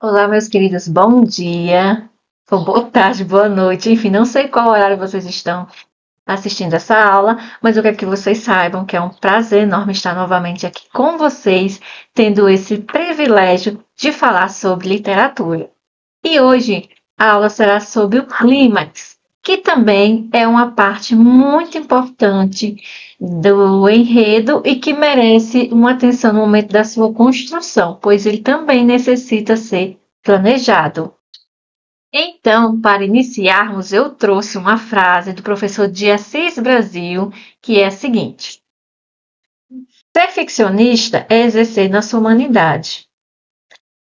Olá, meus queridos, bom dia, ou boa tarde, boa noite, enfim, não sei qual horário vocês estão assistindo essa aula, mas eu quero que vocês saibam que é um prazer enorme estar novamente aqui com vocês, tendo esse privilégio de falar sobre literatura. E hoje a aula será sobre o clímax, que também é uma parte muito importante do enredo e que merece uma atenção no momento da sua construção, pois ele também necessita ser planejado. Então, para iniciarmos, eu trouxe uma frase do professor de Assis Brasil, que é a seguinte: ser ficcionista é exercer nossa humanidade.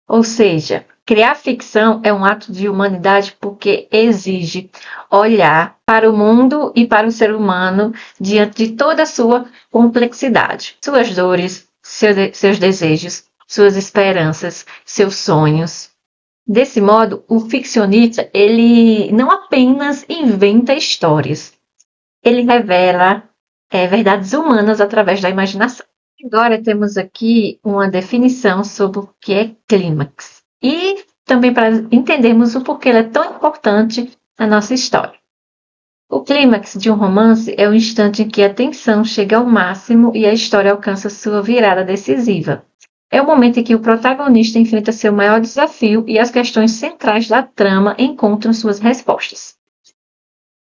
Ou seja, criar ficção é um ato de humanidade porque exige olhar para o mundo e para o ser humano diante de toda a sua complexidade, suas dores, seus desejos, suas esperanças, seus sonhos. Desse modo, o ficcionista, ele não apenas inventa histórias, ele revela verdades humanas através da imaginação. Agora temos aqui uma definição sobre o que é clímax e também para entendermos o porquê ele é tão importante na nossa história. O clímax de um romance é o instante em que a tensão chega ao máximo e a história alcança sua virada decisiva. É o momento em que o protagonista enfrenta seu maior desafio e as questões centrais da trama encontram suas respostas.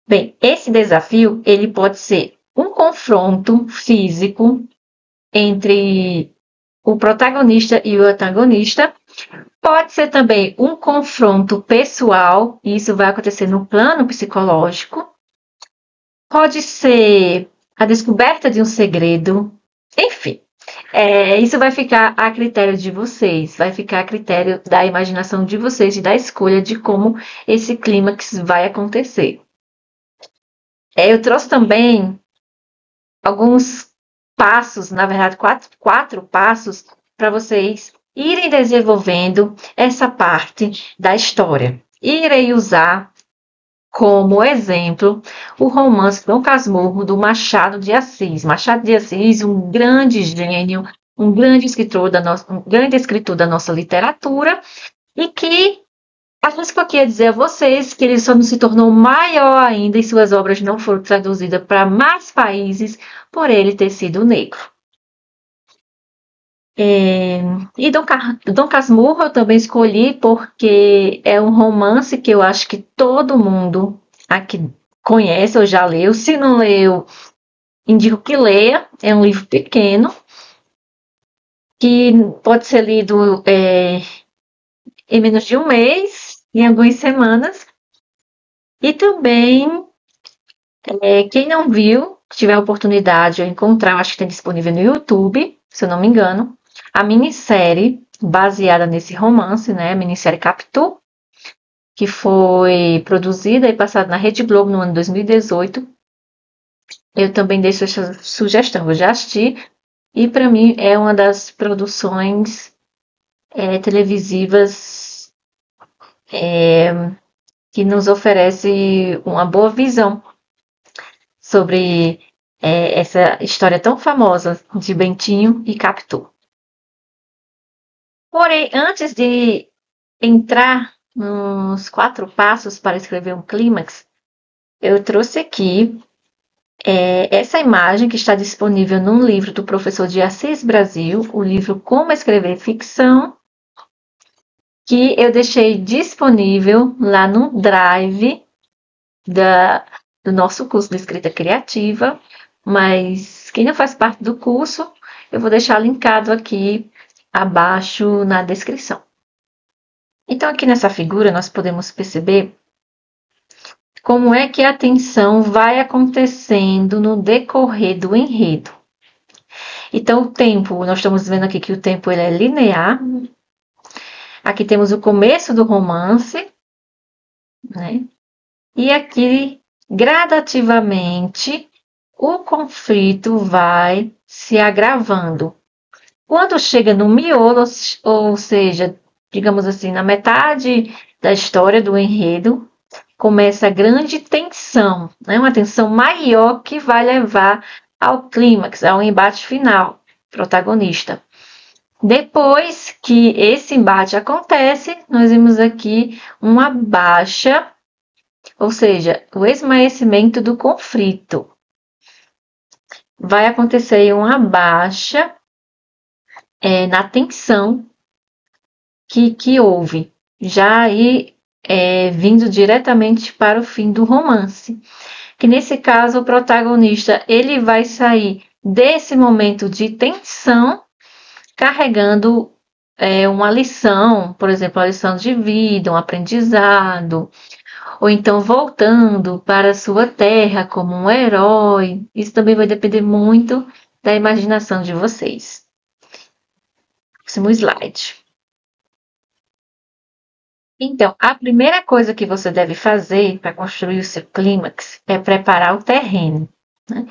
Bem, esse desafio ele pode ser um confronto físico entre o protagonista e o antagonista. Pode ser também um confronto pessoal, e isso vai acontecer no plano psicológico. Pode ser a descoberta de um segredo. Enfim, isso vai ficar a critério de vocês, vai ficar a critério da imaginação de vocês e da escolha de como esse clímax vai acontecer. Eu trouxe também alguns passos, na verdade, quatro passos para vocês irem desenvolvendo essa parte da história. Irei usar como exemplo o romance Dom Casmurro, do Machado de Assis. Machado de Assis, um grande gênio, um grande escritor da nossa literatura, e que arrisco aqui a dizer a vocês que ele só não se tornou maior ainda e suas obras não foram traduzidas para mais países por ele ter sido negro. E Dom Casmurro eu também escolhi porque é um romance que eu acho que todo mundo aqui conhece ou já leu. Se não leu, indico que leia. É um livro pequeno que pode ser lido em menos de um mês, em algumas semanas. E também, quem não viu, se tiver a oportunidade de encontrar, acho que tem disponível no YouTube, se eu não me engano, a minissérie baseada nesse romance, né? A minissérie Capitu, que foi produzida e passada na Rede Globo no ano 2018. Eu também deixo essa sugestão, eu já assisti, e para mim é uma das produções televisivas que nos oferece uma boa visão sobre essa história tão famosa de Bentinho e Capitu. Porém, antes de entrar nos 4 passos para escrever um clímax, eu trouxe aqui essa imagem que está disponível num livro do professor de Assis Brasil, o livro Como Escrever Ficção, que eu deixei disponível lá no Drive do nosso curso de escrita criativa, mas quem não faz parte do curso, eu vou deixar linkado aqui abaixo na descrição. Então, aqui nessa figura, nós podemos perceber como é que a tensão vai acontecendo no decorrer do enredo. Então, o tempo, nós estamos vendo aqui que o tempo ele é linear. Aqui temos o começo do romance, né? E aqui, gradativamente, o conflito vai se agravando. Quando chega no miolo, ou seja, digamos assim, na metade da história do enredo, começa a grande tensão, né? Uma tensão maior que vai levar ao clímax, ao embate final, protagonista. Depois que esse embate acontece, nós vimos aqui uma baixa, ou seja, o esmaecimento do conflito. Vai acontecer uma baixa na tensão que houve, já aí vindo diretamente para o fim do romance. Que nesse caso o protagonista ele vai sair desse momento de tensão carregando uma lição, por exemplo, uma lição de vida, um aprendizado, ou então voltando para a sua terra como um herói. Isso também vai depender muito da imaginação de vocês. Próximo slide. Então, a primeira coisa que você deve fazer para construir o seu clímax é preparar o terreno, né?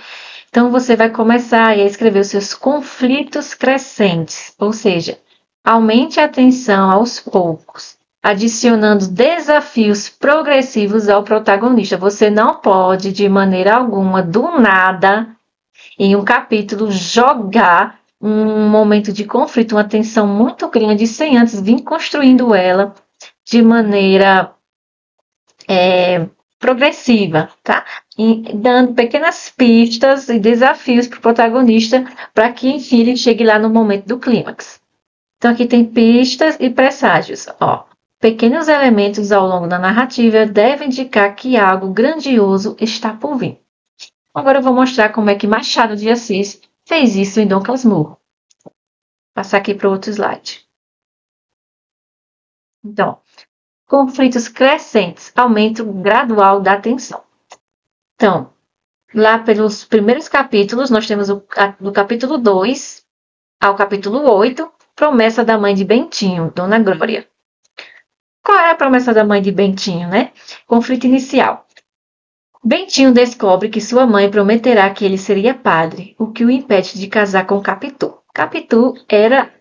Então, você vai começar a escrever os seus conflitos crescentes, ou seja, aumente a tensão aos poucos, adicionando desafios progressivos ao protagonista. Você não pode, de maneira alguma, do nada, em um capítulo, jogar um momento de conflito, uma tensão muito grande, sem antes vir construindo ela de maneira progressiva, tá? E dando pequenas pistas e desafios para o protagonista para que, enfim, ele chegue lá no momento do clímax. Então, aqui tem pistas e presságios. Ó, pequenos elementos ao longo da narrativa devem indicar que algo grandioso está por vir. Agora eu vou mostrar como é que Machado de Assis fez isso em Dom Casmurro. Vou passar aqui para o outro slide. Então, conflitos crescentes, aumento gradual da tensão. Então, lá pelos primeiros capítulos, nós temos do capítulo 2 ao capítulo 8, promessa da mãe de Bentinho, Dona Glória. Qual é a promessa da mãe de Bentinho, né? Conflito inicial. Bentinho descobre que sua mãe prometerá que ele seria padre, o que o impede de casar com Capitu. Capitu era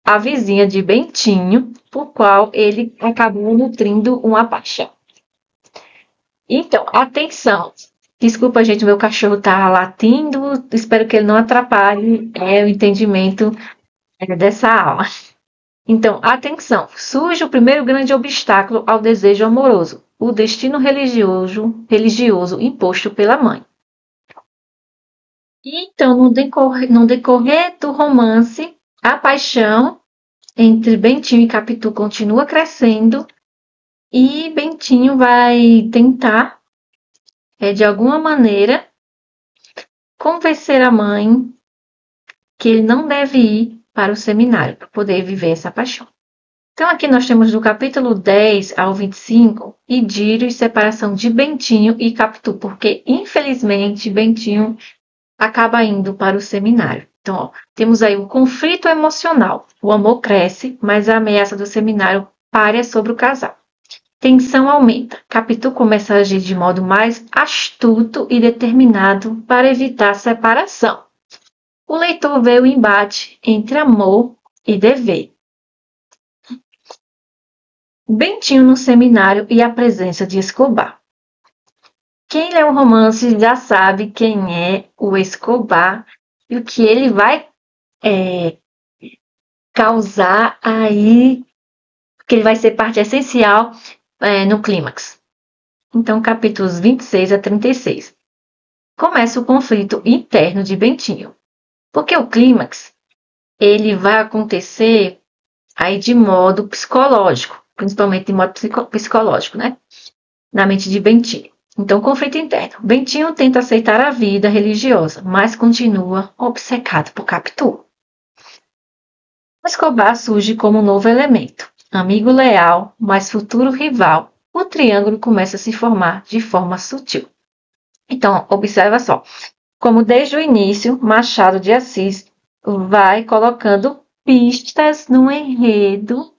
a vizinha de Bentinho, por qual ele acabou nutrindo uma paixão. Então, atenção. Desculpa, gente, meu cachorro tá latindo. Espero que ele não atrapalhe o entendimento dessa aula. Então, atenção. Surge o primeiro grande obstáculo ao desejo amoroso, o destino religioso imposto pela mãe. Então, no decorrer do romance, a paixão entre Bentinho e Capitu continua crescendo e Bentinho vai tentar, de alguma maneira, convencer a mãe que ele não deve ir para o seminário para poder viver essa paixão. Então, aqui nós temos do capítulo 10 ao 25, idílio e separação de Bentinho e Capitu, porque, infelizmente, Bentinho acaba indo para o seminário. Então, ó, temos aí um conflito emocional. O amor cresce, mas a ameaça do seminário paira sobre o casal. Tensão aumenta. Capitu começa a agir de modo mais astuto e determinado para evitar a separação. O leitor vê o embate entre amor e dever. Bentinho no seminário e a presença de Escobar. Quem lê o romance já sabe quem é o Escobar e o que ele vai causar aí, que ele vai ser parte essencial no clímax. Então, capítulos 26 a 36. Começa o conflito interno de Bentinho. Porque o clímax, ele vai acontecer aí de modo psicológico, principalmente de modo psicológico, né? Na mente de Bentinho. Então, conflito interno. Bentinho tenta aceitar a vida religiosa, mas continua obcecado por Capitu. Escobar surge como um novo elemento. Amigo leal, mas futuro rival. O triângulo começa a se formar de forma sutil. Então, observa só. Como desde o início, Machado de Assis vai colocando pistas no enredo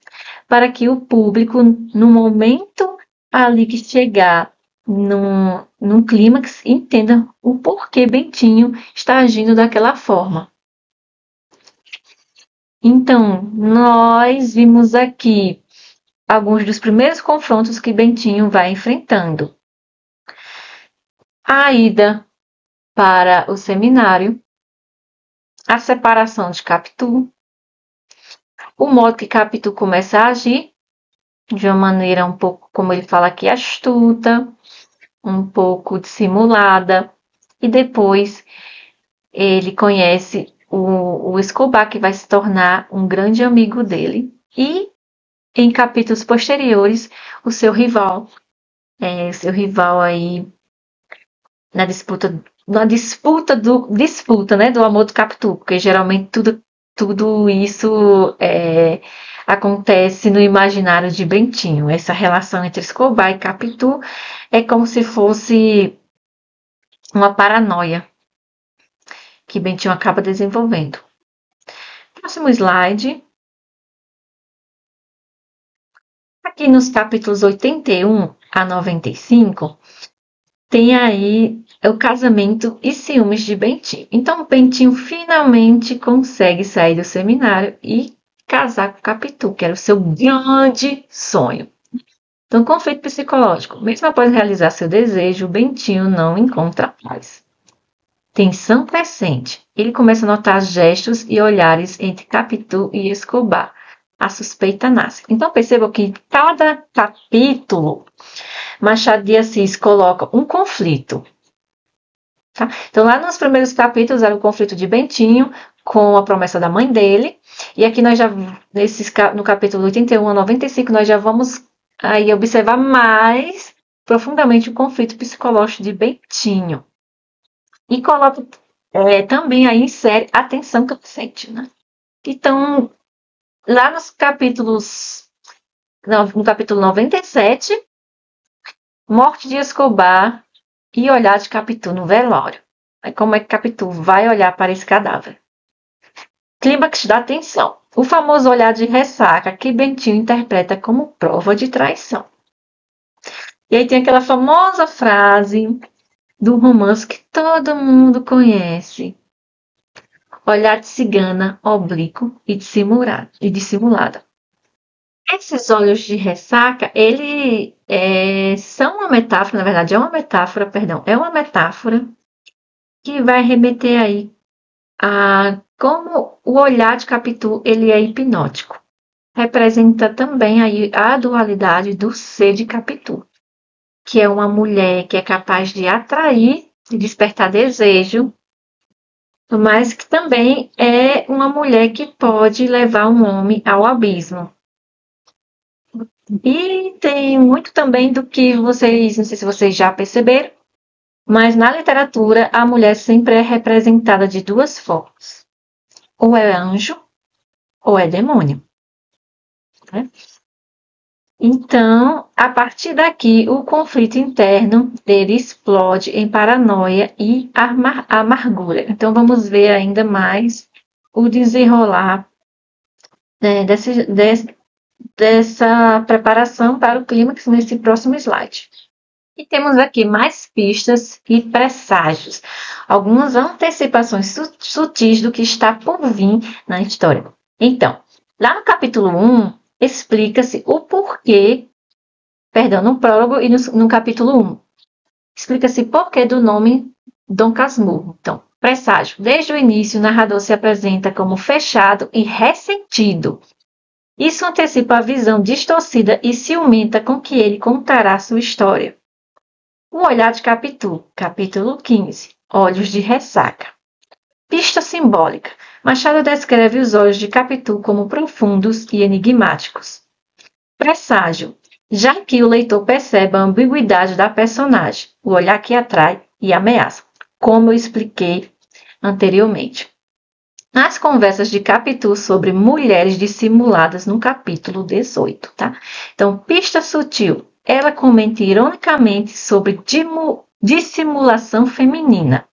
para que o público, no momento ali que chegar num clímax, entenda o porquê Bentinho está agindo daquela forma. Então, nós vimos aqui alguns dos primeiros confrontos que Bentinho vai enfrentando. A ida para o seminário, a separação de Capitu, o modo que Capitu começa a agir, de uma maneira um pouco, como ele fala aqui, astuta, um pouco dissimulada, e depois ele conhece o Escobar, que vai se tornar um grande amigo dele, e em capítulos posteriores, o seu rival aí na disputa, né, do amor do Capitu, porque geralmente tudo isso acontece no imaginário de Bentinho. Essa relação entre Escobar e Capitu é como se fosse uma paranoia que Bentinho acaba desenvolvendo. Próximo slide. Aqui nos capítulos 81 a 95, tem aí o casamento e ciúmes de Bentinho. Então, Bentinho finalmente consegue sair do seminário e casar com Capitu, que era o seu grande sonho. Então, conflito psicológico. Mesmo após realizar seu desejo, Bentinho não encontra paz. Tensão crescente. Ele começa a notar gestos e olhares entre Capitu e Escobar. A suspeita nasce. Então, percebam que em cada capítulo, Machado de Assis coloca um conflito. Tá? Então, lá nos primeiros capítulos era o conflito de Bentinho com a promessa da mãe dele. E aqui nós já, no capítulo 81 a 95, nós já vamos aí observar mais profundamente o conflito psicológico de Bentinho. E coloca também aí insere a tensão crescente, né? Então, lá nos capítulos, no capítulo 97, morte de Escobar e olhar de Capitu no velório. Aí como é que Capitu vai olhar para esse cadáver? Clímax da tensão. O famoso olhar de ressaca que Bentinho interpreta como prova de traição. E aí tem aquela famosa frase do romance que todo mundo conhece. Olhar de cigana, oblíquo e dissimulada. Esses olhos de ressaca, ele são uma metáfora, na verdade é uma metáfora que vai remeter aí a como o olhar de Capitu ele é hipnótico. Representa também aí a dualidade do ser de Capitu, que é uma mulher que é capaz de atrair e despertar desejo, mas que também é uma mulher que pode levar um homem ao abismo. E tem muito também do que vocês, não sei se vocês já perceberam, mas na literatura a mulher sempre é representada de duas formas. Ou é anjo, ou é demônio. Né? Então, a partir daqui, o conflito interno dele explode em paranoia e amargura. Então, vamos ver ainda mais o desenrolar dessa preparação para o clímax nesse próximo slide. E temos aqui mais pistas e presságios, algumas antecipações sutis do que está por vir na história. Então, lá no capítulo 1, explica-se o porquê, no prólogo e no capítulo 1, explica-se o porquê do nome Dom Casmurro. Então, presságio. Desde o início, o narrador se apresenta como fechado e ressentido. Isso antecipa a visão distorcida e ciumenta com que ele contará sua história. O olhar de Capitu, capítulo 15, olhos de ressaca. Pista simbólica. Machado descreve os olhos de Capitu como profundos e enigmáticos. Presságio. Já que o leitor percebe a ambiguidade da personagem, o olhar que atrai e ameaça, como eu expliquei anteriormente. Nas conversas de Capitu sobre mulheres dissimuladas no capítulo 18, tá? Então, pista sutil. Ela comenta ironicamente sobre dissimulação feminina.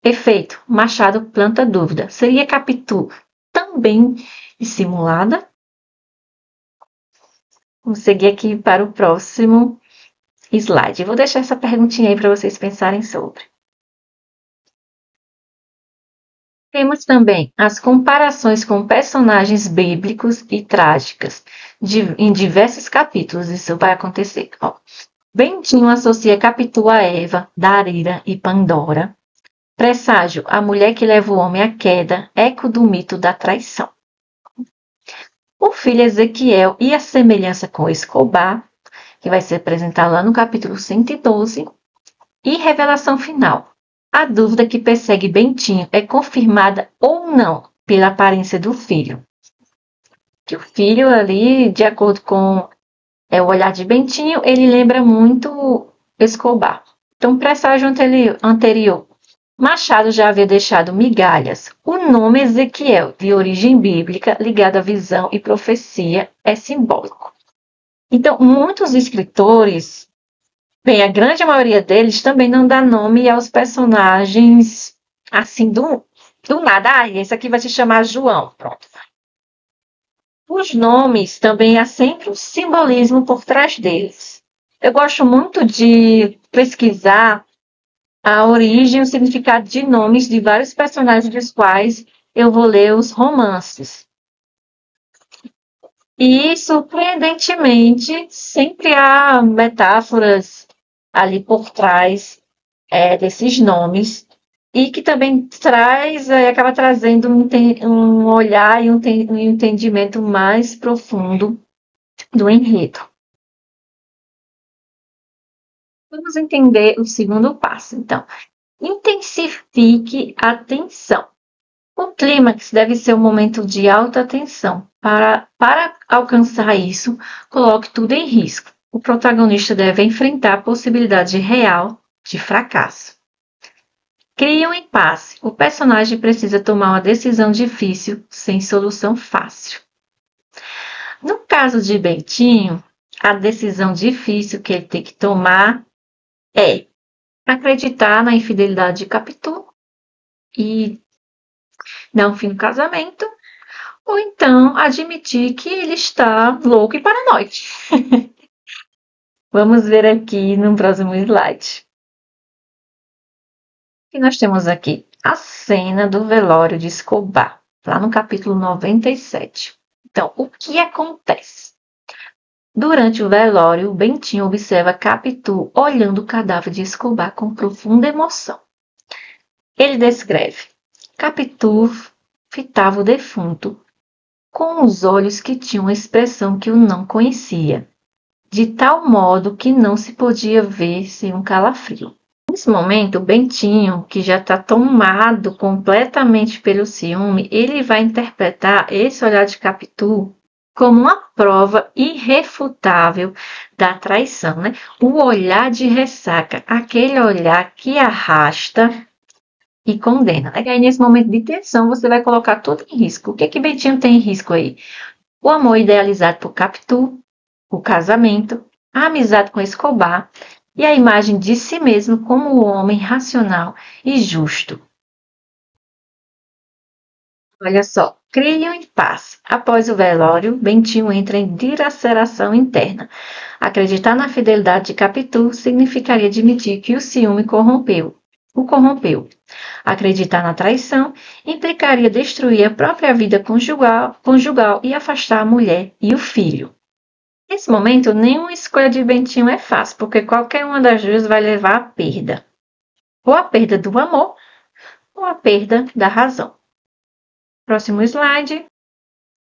Efeito. Machado planta dúvida. Seria Capitu também dissimulada? Vamos seguir aqui para o próximo slide. Vou deixar essa perguntinha aí para vocês pensarem sobre. Temos também as comparações com personagens bíblicos e trágicas em diversos capítulos. Isso vai acontecer. Bentinho associa Capitu a Eva, Darira e Pandora. Presságio, a mulher que leva o homem à queda, eco do mito da traição. o filho Ezequiel e a semelhança com Escobar, que vai ser apresentado lá no capítulo 112, e revelação final. A dúvida que persegue Bentinho é confirmada ou não pela aparência do filho. Que o filho ali, de acordo com o olhar de Bentinho, ele lembra muito Escobar. Então, presságio anterior. Machado já havia deixado migalhas. O nome Ezequiel, de origem bíblica, ligado à visão e profecia, é simbólico. Então, muitos escritores, bem, a grande maioria deles também não dá nome aos personagens assim do nada. Ah, esse aqui vai se chamar João. Pronto. Os nomes também há sempre um simbolismo por trás deles. Eu gosto muito de pesquisar a origem e o significado de nomes de vários personagens dos quais eu vou ler os romances. E, surpreendentemente, sempre há metáforas ali por trás desses nomes e que também acaba trazendo um olhar e um entendimento mais profundo do enredo. Vamos entender o segundo passo, então. Intensifique a tensão. O clímax deve ser um momento de alta tensão. Para alcançar isso, coloque tudo em risco. O protagonista deve enfrentar a possibilidade real de fracasso. Crie um impasse. O personagem precisa tomar uma decisão difícil, sem solução fácil. No caso de Bentinho, a decisão difícil que ele tem que tomar é acreditar na infidelidade de Capitu e dar um fim no casamento, ou então admitir que ele está louco e paranoico. Vamos ver aqui no próximo slide. E nós temos aqui a cena do velório de Escobar, lá no capítulo 97. Então, o que acontece? Durante o velório, Bentinho observa Capitu olhando o cadáver de Escobar com profunda emoção. Ele descreve: Capitu fitava o defunto com os olhos que tinham uma expressão que o não conhecia, de tal modo que não se podia ver sem um calafrio. Nesse momento, o Bentinho, que já está tomado completamente pelo ciúme, ele vai interpretar esse olhar de Capitu como uma prova irrefutável da traição, né? O olhar de ressaca, aquele olhar que arrasta e condena. E aí, nesse momento de tensão, você vai colocar tudo em risco. O que que Bentinho tem em risco aí? O amor idealizado por Capitu, o casamento, a amizade com Escobar e a imagem de si mesmo como o homem racional e justo. Olha só, cria um impasse. Após o velório, Bentinho entra em dilaceração interna. Acreditar na fidelidade de Capitu significaria admitir que o ciúme o corrompeu. Acreditar na traição implicaria destruir a própria vida conjugal e afastar a mulher e o filho. Nesse momento, nenhuma escolha de Bentinho é fácil, porque qualquer uma das duas vai levar à perda. Ou a perda do amor, ou a perda da razão. Próximo slide.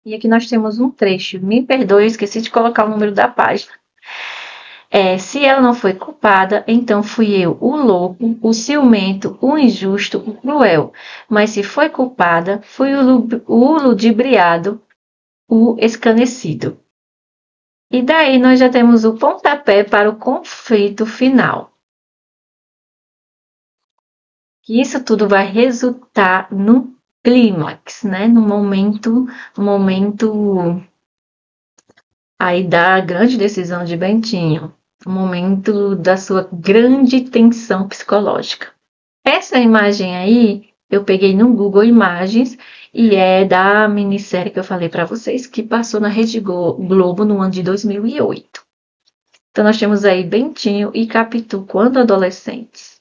E aqui nós temos um trecho. Me perdoe, esqueci de colocar o número da página. Se ela não foi culpada, então fui eu, o louco, o ciumento, o injusto, o cruel. Mas se foi culpada, fui o ludibriado, o escarnecido. E daí nós já temos o pontapé para o conflito final. E isso tudo vai resultar no clímax, né? No momento aí da grande decisão de Bentinho, no momento da sua grande tensão psicológica. Essa imagem aí eu peguei no Google Imagens e é da minissérie que eu falei para vocês, que passou na Rede Globo no ano de 2008. Então nós temos aí Bentinho e Capitu quando adolescentes.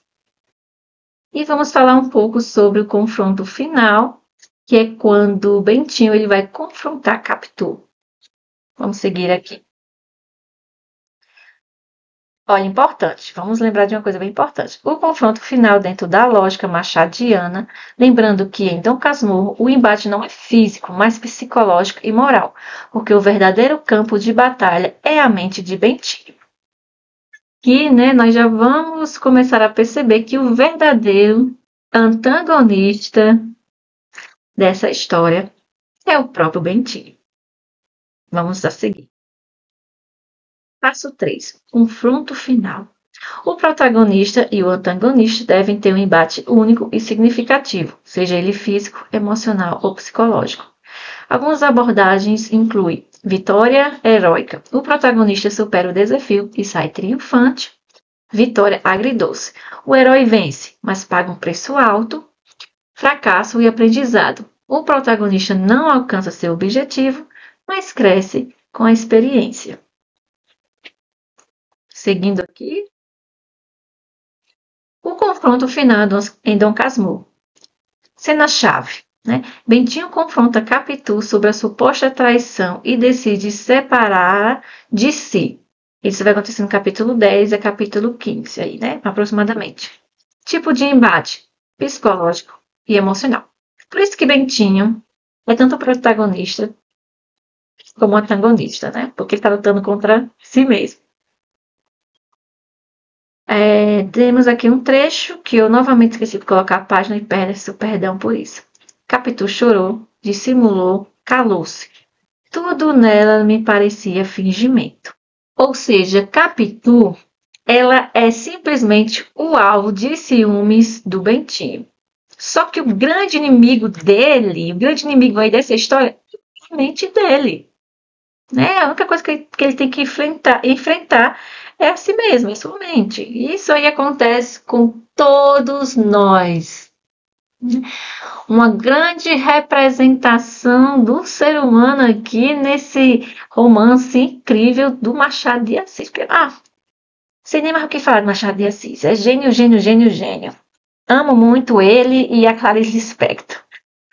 E vamos falar um pouco sobre o confronto final, que é quando Bentinho ele vai confrontar Capitu. Vamos seguir aqui. Olha, importante, vamos lembrar de uma coisa bem importante. O confronto final dentro da lógica machadiana, lembrando que em Dom Casmurro o embate não é físico, mas psicológico e moral, porque o verdadeiro campo de batalha é a mente de Bentinho. E, né, nós já vamos começar a perceber que o verdadeiro antagonista dessa história é o próprio Bentinho. Vamos a seguir. Passo 3. Confronto final. O protagonista e o antagonista devem ter um embate único e significativo, seja ele físico, emocional ou psicológico. Algumas abordagens incluem vitória heróica. O protagonista supera o desafio e sai triunfante. Vitória agridoce. O herói vence, mas paga um preço alto. Fracasso e aprendizado. O protagonista não alcança seu objetivo, mas cresce com a experiência. Seguindo aqui, o confronto final em Dom Casmurro. Cena-chave. Né? Bentinho confronta Capitu sobre a suposta traição e decide separar de si. Isso vai acontecer no capítulo 10 e capítulo 15, aí, né? Aproximadamente. Tipo de embate psicológico e emocional. Por isso que Bentinho é tanto protagonista como antagonista, né? Porque ele está lutando contra si mesmo. Temos aqui um trecho que eu novamente esqueci de colocar a página e peço perdão por isso. Capitu chorou, dissimulou, calou-se. Tudo nela me parecia fingimento. Ou seja, Capitu, ela é simplesmente o alvo de ciúmes do Bentinho. Só que o grande inimigo dele, o grande inimigo aí dessa história, é a mente dele. Né? A única coisa que ele tem que enfrentar é a si mesmo, é sua mente. Isso aí acontece com todos nós. Uma grande representação do ser humano aqui nesse romance incrível do Machado de Assis. Sem nem mais o que falar do Machado de Assis. É gênio, gênio, gênio, gênio. Amo muito ele e a Clarice Lispector.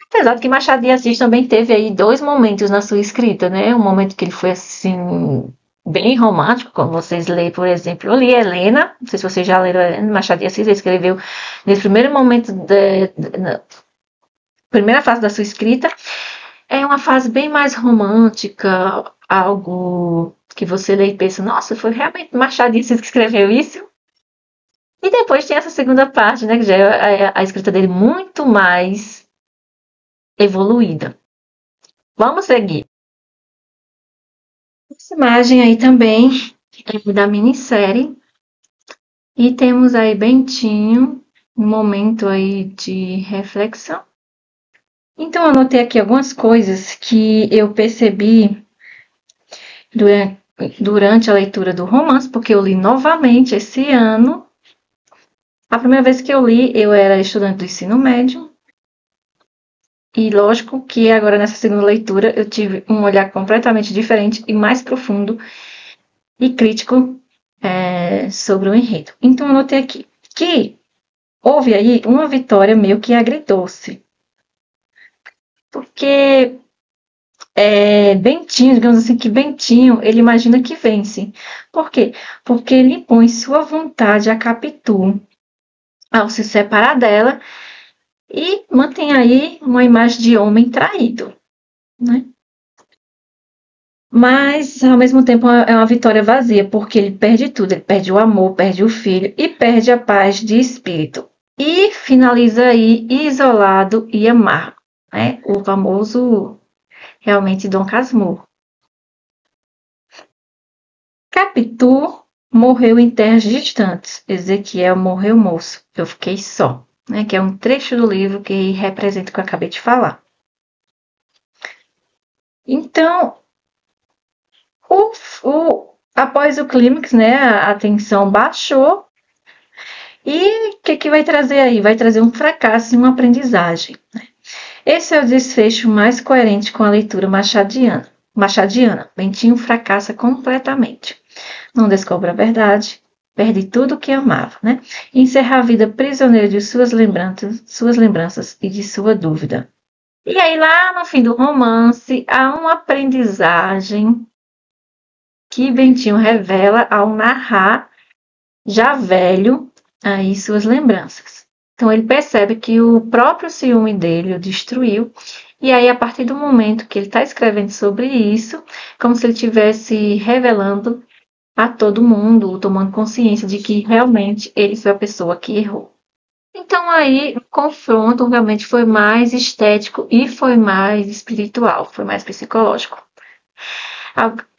Apesar de que Machado de Assis também teve aí 2 momentos na sua escrita, né? Um momento que ele foi assim bem romântico, como vocês leem, por exemplo, eu li Helena, não sei se vocês já leram Helena, Machado de Assis, ele escreveu nesse primeiro momento na primeira fase da sua escrita, é uma fase bem mais romântica, algo que você lê e pensa, nossa, foi realmente Machado de Assis que escreveu isso? E depois tem essa segunda parte, né, que já é a escrita dele muito mais evoluída. Vamos seguir. Essa imagem aí também é da minissérie. E temos aí Bentinho, um momento aí de reflexão. Então, eu anotei aqui algumas coisas que eu percebi durante a leitura do romance, porque eu li novamente esse ano. A primeira vez que eu li, eu era estudante do ensino médio. E lógico que agora nessa segunda leitura eu tive um olhar completamente diferente e mais profundo e crítico sobre o enredo. Então eu notei aqui que houve aí uma vitória meio que agridoce. Porque Bentinho, digamos assim, que Bentinho, ele imagina que vence. Por quê? Porque ele impõe sua vontade a Capitu ao se separar dela e mantém aí uma imagem de homem traído, né? Mas, ao mesmo tempo, é uma vitória vazia, porque ele perde tudo. Ele perde o amor, perde o filho e perde a paz de espírito. E finaliza aí isolado e amargo, né? O famoso, realmente, Dom Casmurro. Capitu morreu em terras distantes. Ezequiel morreu moço. Eu fiquei só. Né? Que é um trecho do livro que representa o que eu acabei de falar. Então, após o clímax, né, a tensão baixou. E o que vai trazer aí? Vai trazer um fracasso e uma aprendizagem. Né? Esse é o desfecho mais coerente com a leitura machadiana. Bentinho fracassa completamente. Não descobre a verdade, perde tudo o que amava, né? E encerra a vida prisioneiro de suas lembranças e de sua dúvida. E aí, lá no fim do romance, há uma aprendizagem que Bentinho revela ao narrar já velho, aí suas lembranças. Então ele percebe que o próprio ciúme dele o destruiu. E aí, a partir do momento que ele está escrevendo sobre isso, como se ele estivesse revelando a todo mundo, tomando consciência de que realmente ele foi a pessoa que errou. Então aí o confronto realmente foi mais estético e foi mais espiritual, foi mais psicológico.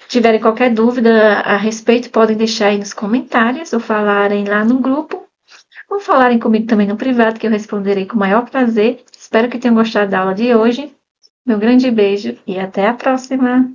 Se tiverem qualquer dúvida a respeito, podem deixar aí nos comentários ou falarem lá no grupo. Ou falarem comigo também no privado, que eu responderei com o maior prazer. Espero que tenham gostado da aula de hoje. Meu grande beijo e até a próxima!